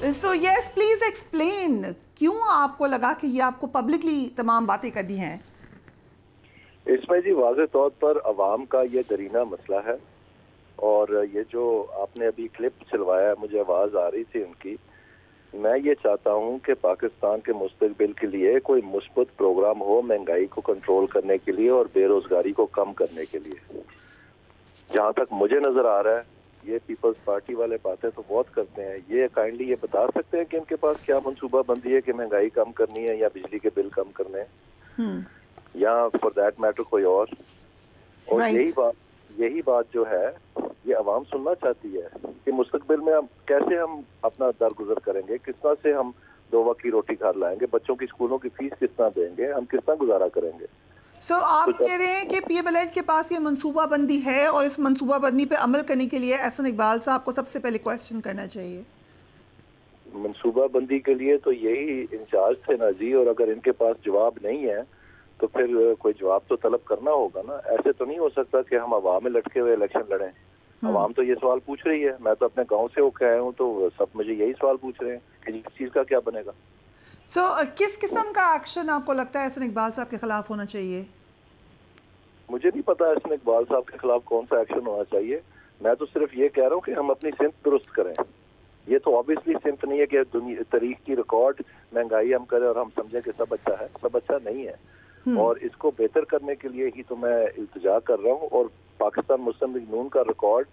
So yes please explain کیوں آپ کو لگا کہ یہ آپ کو پبلکلی تمام باتیں کرنی ہیں؟ اس میں جی واضح طور پر عوام کا یہ درینہ مسئلہ ہے، اور یہ جو آپ نے ابھی کلپ چلوایا ہے، مجھے آواز آ رہی تھی ان کی. میں یہ چاہتا ہوں کہ پاکستان کے مستقبل کے لیے کوئی مثبت پروگرام ہو مہنگائی کو کنٹرول کرنے کے لیے اور بے روزگاری کو کم کرنے کے لیے. جہاں تک مجھے نظر آ رہا ہے یہ پیپلز پارٹی والے باتیں تو بہت کرتے ہیں. یہ کائنڈلی یہ بتا سکتے ہیں کہ ان کے پاس کیا منصوبہ بندی ہے کہ مہنگائی کم کرنی ہے یا بجلی کے بل کم کرنے ہیں یا فار دیٹ میٹر کوئی اور یہی بات جو ہے یہ عوام سننا چاہتی ہے کہ مستقبل میں ہم اپنا درگزر کریں گے، کس طرح سے ہم 2 وقت کی روٹی گھر لائیں گے، بچوں کی اسکولوں کی فیس کس طرح دیں گے، ہم کس طرح گزارا کریں گے. سو آپ کہہ رہے ہیں کہ پی ایم ایل این کے پاس یہ منصوبہ بندی ہے اور اس منصوبہ بندی پہ عمل کرنے کے لیے احسن اقبال صاحب کو سب سے پہلے کویسچن کرنا چاہیے. منصوبہ بندی کے لیے تو یہی انچارج تھے نا جی، اور اگر ان کے پاس جواب نہیں ہے تو پھر کوئی جواب تو طلب کرنا ہوگا نا. ایسے تو نہیں ہو سکتا کہ ہم عوام میں لٹکے ہوئے الیکشن لڑیں. عوام تو یہ سوال پوچھ رہی ہے، میں تو اپنے گاؤں سے ہو کے آیا ہوں تو سب مجھے یہی سوال پوچھ رہے ہیں کہ اس چیز کا کیا بنے گا. سو کس قسم کا ایکشن آپ کو لگتا ہے احسن اقبال صاحب کے خلاف ہونا چاہیے؟ مجھے نہیں پتا احسن اقبال صاحب کے خلاف کون سا ایکشن ہونا چاہیے. میں تو صرف یہ کہہ رہا ہوں کہ ہم اپنی صنف درست کریں. یہ تو آبویسلی صنف نہیں ہے کہ تاریخ کی ریکارڈ مہنگائی ہم کریں اور ہم سمجھیں کہ سب اچھا ہے. سب اچھا نہیں ہے، اور اس کو بہتر کرنے کے لیے ہی تو میں التجا کر رہا ہوں. اور پاکستان مسلم لیگ نون کا ریکارڈ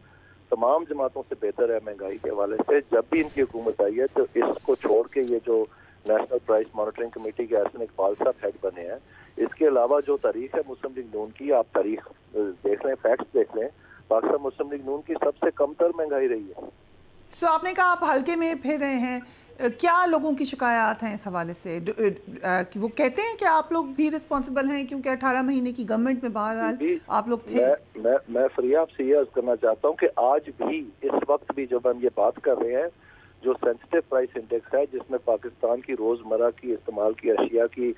تمام جماعتوں سے بہتر ہے مہنگائی کے حوالے سے. جب بھی ان کی حکومت آئی ہے تو اس کو چھوڑ کے یہ جو نیشنل پرائس مانیٹرنگ کمیٹی کے احسن اقبال صاحب ہیڈ بنے ہیں، اس کے علاوہ جو تاریخ ہے مسلم لیگ نون کی، آپ تاریخ دیکھ لیں، فیکٹس دیکھ لیں، پاکستان مسلم لیگ نون کی سب سے کم تر مہنگائی رہی ہے. سو آپ نے کہا آپ حلقے میں پھر رہے ہیں، کیا لوگوں کی شکایات ہیں اس حوالے سے؟ وہ کہتے ہیں کہ آپ لوگ بھی رسپانسبل ہیں کیونکہ 18 مہینے کی گورنمنٹ میں بہرحال آپ لوگ تھے. میں فریہ آپ سے یہ عرض کرنا چاہتا ہوں کہ آج بھی اس وقت بھی جب ہم یہ بات کر رہے ہیں، جو سینسٹیو پرائس انڈیکس ہے جس میں پاکستان کی روزمرہ کی استعمال کی اشیاء کی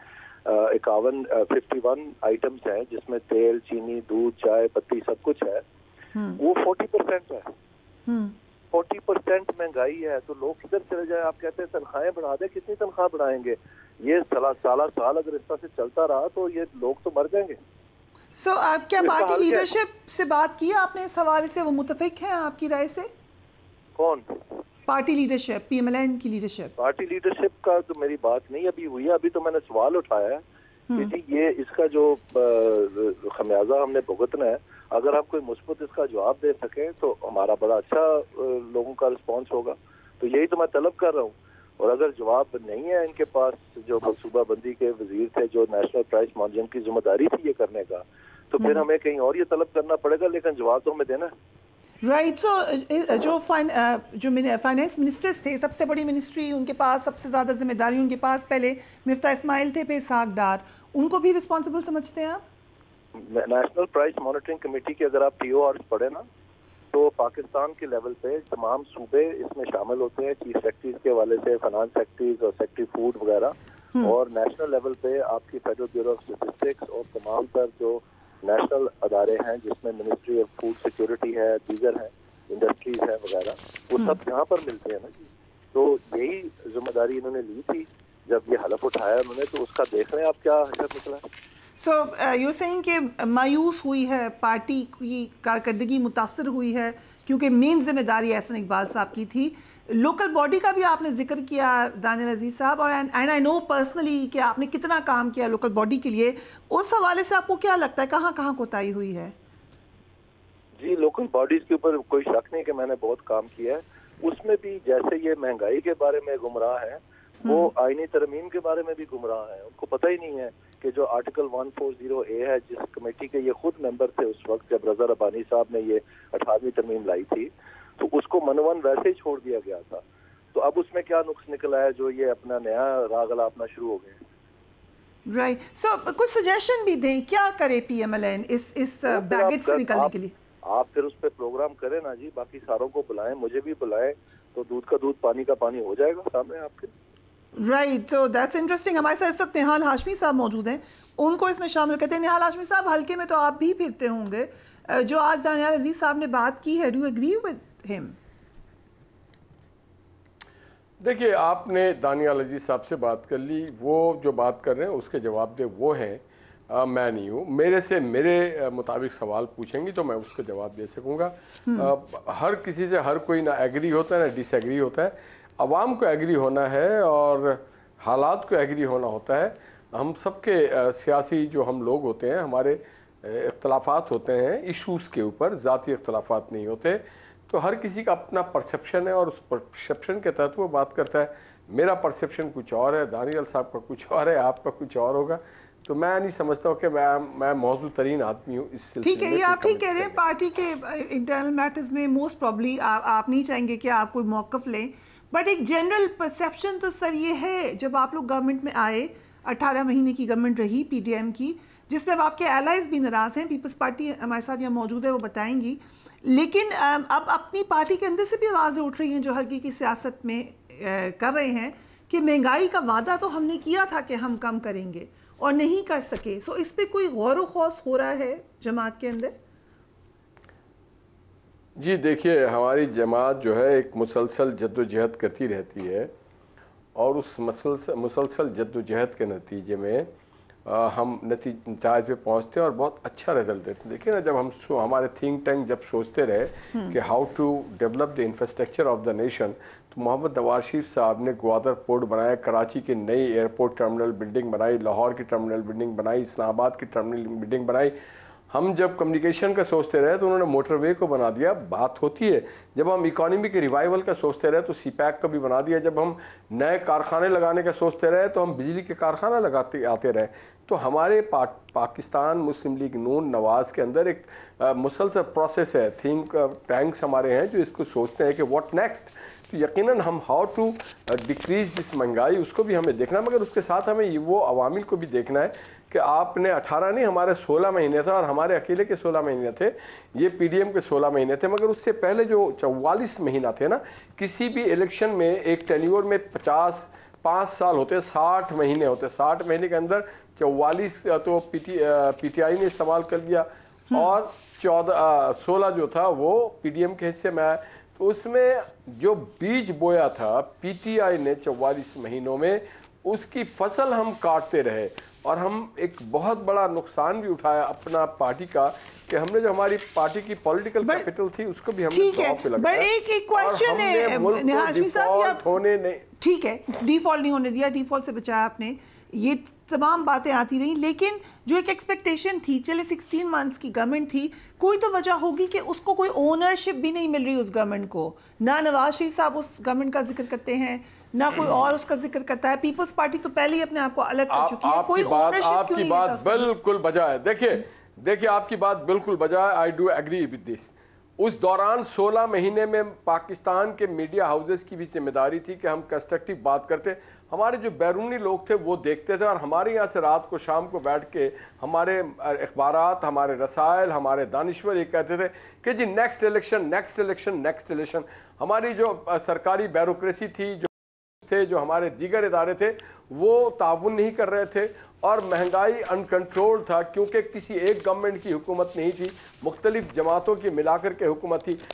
51 آئٹمز ہیں، جس میں تیل، چینی، دودھ، چائے پتی سب کچھ ہے، وہ 40% ہے. 40% مہنگائی ہے. تو لوگ کدھر چلے جائیں؟ آپ کہتے ہیں تنخواہیں بڑھا دیں، کتنی تنخواہ بڑھائیں گے؟ یہ سال اگر اس طرح سے چلتا رہا تو یہ لوگ تو مر جائیں گے. سو آپ کیا پارٹی لیڈرشپ سے بات کی آپ نے اس حوالے سے؟ وہ متفق ہیں آپ کی رائے سے؟ کون؟ Party leadership, P M L N کی لیڈرشپ. پارٹی لیڈرشپ کا تو میری بات نہیں ابھی ہوئی ہے. ابھی تو میں نے سوال اٹھایا ہے کہ جی یہ اس کا جو خمیازہ ہم نے بھگتنا ہے، اگر آپ کوئی مثبت اس کا جواب دے سکیں تو ہمارا بڑا اچھا لوگوں کا رسپانس ہوگا. تو یہی تو میں طلب کر رہا ہوں. اور اگر جواب نہیں ہے ان کے پاس، جو منصوبہ بندی کے وزیر تھے، جو نیشنل پرائس مانیٹرنگ کی ذمہ داری تھی یہ کرنے کا، تو پھر ہمیں کہیں اور یہ طلب کرنا پڑے گا، لیکن جواب تو ہمیں دینا ہے. رائٹ. سو جو فائنینس منسٹرز تھے، سب سے بڑی منسٹری ان کے پاس، سب سے زیادہ ذمہ داری ان کے پاس، پہلے مفتاح اسماعیل تھے، پھر اسحاق ڈار، ان کو بھی رسپانسبل سمجھتے ہیں آپ؟ نیشنل پرائس مانیٹرنگ کمیٹی کے اگر آپ پی او آرز پڑھیں نا تو پاکستان کے لیول پہ تمام صوبے اس میں شامل ہوتے ہیں، چیف سیکرٹریز کے حوالے سے، فائنانس سیکرٹریز اور سیکرٹری فوڈ وغیرہ. اور نیشنل لیول پہ آپ کی فیڈرل بیورو آف اسٹیٹسٹکس اور تمام تر جو نیشنل ادارے ہیں جس میں منسٹری آف فوڈ سیکورٹی ہے، دیگر ہیں، انڈسٹریز ہے وغیرہ، وہ سب یہاں پر ملتے ہیں نا جی. تو یہی ذمہ داری انہوں نے لی تھی جب یہ حلف اٹھایا انہوں نے، تو اس کا دیکھ رہے ہیں آپ کیا حشر نکلا ہے. سو یو سینگ کہ مایوس ہوئی ہے پارٹی کی کارکردگی، متاثر ہوئی ہے کیونکہ مین ذمہ داری احسن اقبال صاحب کی تھی. لوکل باڈی کا بھی آپ نے ذکر کیا دانیال عزیز صاحب، اور اینڈ آئی نو پرسنلی کہ آپ نے کتنا کام کیا لوکل باڈی کے لیے. اس حوالے سے آپ کو کیا لگتا ہے کہاں کہاں کوتاہی ہوئی ہے؟ جی لوکل باڈیز کے اوپر کوئی شک نہیں کہ میں نے بہت کام کیا ہے. اس میں بھی جیسے یہ مہنگائی کے بارے میں گمراہ ہیں، وہ آئینی ترمیم کے بارے میں بھی گمراہ ہیں. ان کو پتہ ہی نہیں ہے کہ جو آرٹیکل 140A ہے، جس کمیٹی کے یہ خود ممبر تھے اس وقت جب رضا ربانی صاحب نے یہ 18ویں ترمیم لائی تھی، تو اس کو منون ویسے ہی چھوڑ دیا گیا تھا. تو اب اس میں کیا نقص نکلا ہے جو یہ اپنا نیا راگ الاپنا شروع ہو گئے. رائٹ. سو کچھ سجیشن بھی دیں، کیا کرے پی ایم ایل این اس بیگیج سے نکلنے کے لیے؟ آپ پھر اس پہ پروگرام کریں نا جی، باقی ساروں کو بلائیں، مجھے بھی بلائیں، تو دودھ کا دودھ پانی کا پانی ہو جائے گا سامنے آپ کے. رائٹ. So that's interesting. ہمارے ساتھ اس وقت نہال ہاشمی صاحب موجود ہیں، ان کو اس میں شامل کرتے ہیں. نہال ہاشمی صاحب، حلقے میں تو آپ بھی پھرتے ہوں گے، جو آج دانیال عزیز صاحب نے بات کی ہے، ڈو یو ایگری ود ہم؟ دیکھیے آپ نے دانیال عزیز صاحب سے بات کر لی، وہ جو بات کر رہے ہیں اس کے جواب دے وہ ہیں، میں نہیں ہوں۔ میرے مطابق سوال پوچھیں گی تو میں اس کا جواب دے سکوں گا۔ ہر کسی سے ہر کوئی نہ ایگری ہوتا ہے نہ ڈس ایگری ہوتا ہے، عوام کو ایگری ہونا ہے اور حالات کو ایگری ہونا ہوتا ہے۔ ہم سب کے سیاسی جو ہم لوگ ہوتے ہیں، ہمارے اختلافات ہوتے ہیں ایشوز کے اوپر، ذاتی اختلافات نہیں ہوتے، تو ہر کسی کا اپنا پرسیپشن ہے اور اس پرسیپشن کے تحت وہ بات کرتا ہے۔ میرا پرسیپشن کچھ اور ہے، دانیال صاحب کا کچھ اور ہے، آپ کا کچھ اور ہوگا، تو میں نہیں سمجھتا ہوں کہ میں موضوع ترین آدمی ہوں اس سلسلے میں۔ ٹھیک ہے، یہ آپ ٹھیک کہہ رہے ہیں، پارٹی کے انٹرنل میٹرز میں موسٹ پرابلی آپ نہیں چاہیں گے کہ آپ کوئی موقف لیں، بٹ ایک جنرل پرسیپشن تو سر یہ ہے، جب آپ لوگ گورنمنٹ میں آئے، 18 مہینے کی گورنمنٹ رہی پی ڈی ایم کی، جس میں آپ کے الائز بھی ناراض ہیں، پیپلز پارٹی ہمارے ساتھ یہاں موجود ہے، وہ بتائیں گی، لیکن اب اپنی پارٹی کے اندر سے بھی آوازیں اٹھ رہی ہیں جو ہلکی کی سیاست میں کر رہے ہیں کہ مہنگائی کا وعدہ تو ہم نے کیا تھا کہ ہم کم کریں گے اور نہیں کر سکے، سو اس پہ کوئی غور و خوض ہو رہا ہے جماعت کے اندر؟ جی دیکھیے، ہماری جماعت جو ہے ایک مسلسل جد و جہد کرتی رہتی ہے، اور اس مسلسل جد و جہد کے نتیجے میں ہم نتائج پہ پہنچتے ہیں اور بہت اچھا رزلٹ دیتے ہیں۔ دیکھیں نا، جب ہمارے تھنک ٹینک جب سوچتے رہے کہ how to develop the infrastructure of the nation, تو محمد نواز شریف صاحب نے گوادر پورٹ بنایا، کراچی کی نئی ایئرپورٹ ٹرمنل بلڈنگ بنائی، لاہور کی ٹرمنل بلڈنگ بنائی، اسلام آباد کی ٹرمنل بلڈنگ بنائی۔ ہم جب کمیونیکیشن کا سوچتے رہے تو انہوں نے موٹر وے کو بنا دیا، بات ہوتی ہے۔ جب ہم اکانومی کے ریوائیول کا سوچتے رہے تو سی پیک کو بھی بنا دیا۔ جب ہم نئے کارخانے لگانے کا سوچتے رہے تو ہم بجلی کے کارخانہ لگاتے آتے رہے۔ تو ہمارے پاکستان مسلم لیگ نون نواز کے اندر ایک مسلسل پروسیس ہے، تھنک ٹینکس ہمارے ہیں جو اس کو سوچتے ہیں کہ واٹ نیکسٹ۔ تو یقیناً ہم ہاؤ ٹو ڈیکریز دس مہنگائی، اس کو بھی ہمیں دیکھنا ہے، مگر اس کے ساتھ ہمیں وہ عوامل کو بھی دیکھنا ہے کہ آپ نے 18 نہیں، ہمارے 16 مہینے تھے، اور ہمارے اکیلے کے 16 مہینے تھے، یہ پی ڈی ایم کے 16 مہینے تھے، مگر اس سے پہلے جو 44 مہینہ تھے نا، کسی بھی الیکشن میں ایک ٹینیور میں 5 سال ہوتے، 60 مہینے ہوتے، 60 مہینے کے اندر 44 تو پی ٹی آئی نے استعمال کر لیا، اور 16 جو تھا وہ پی ڈی ایم کے حصے میں آیا۔ تو اس میں جو بیج بویا تھا پی ٹی آئی نے 44 مہینوں میں، اس کی فصل ہم کاٹتے رہے، اور ہم ایک بہت بڑا نقصان بھی اٹھایا اپنا پارٹی کا، کہ ہم نے جو ہماری پارٹی کی پولیٹیکل کیپٹل تھی اس کو بھی ہم نے داؤ پہ لگایا۔ بٹ ایک کویسچن ہے ہاشمی صاحب، ہونے نہیں، ٹھیک ہے، ڈیفالٹ نہیں ہونے دیا، ڈیفالٹ سے بچایا آپ نے، یہ تمام باتیں آتی رہیں، لیکن جو ایک ایکسپیکٹیشن تھی، چلے 16 منتھس کی گورنمنٹ تھی، کوئی تو وجہ ہوگی کہ اس کو کوئی اونرشپ بھی نہیں مل رہی اس گورنمنٹ کو، نہ نواز شریف صاحب اس گورنمنٹ کا ذکر کرتے ہیں، نہ کوئی اور اس کا ذکر کرتا ہے، پیپلز پارٹی تو پہلے ہی اپنے آپ کو الگ کر چکی ہے، کوئی اونرشپ کیوں نہیں لیتا؟ آپ کی بات بالکل بجا ہے۔ دیکھیے آپ کی بات بالکل بجا ہے، I do agree with this. اس دوران 16 مہینے میں پاکستان کے میڈیا ہاؤسز کی بھی ذمہ داری تھی کہ ہم کنسٹرکٹیو بات کرتے، ہمارے جو بیرونی لوگ تھے وہ دیکھتے تھے، اور ہمارے یہاں سے رات کو شام کو بیٹھ کے ہمارے اخبارات، ہمارے رسائل، ہمارے دانشور یہ کہتے تھے کہ جی next election, next election, next election. ہماری جو سرکاری بیوروکریسی تھی، جو ہمارے دیگر ادارے تھے، وہ تعاون نہیں کر رہے تھے، اور مہنگائی انکنٹرول تھا، کیونکہ کسی ایک گورنمنٹ کی حکومت نہیں تھی، مختلف جماعتوں کی ملا کر کے حکومت تھی۔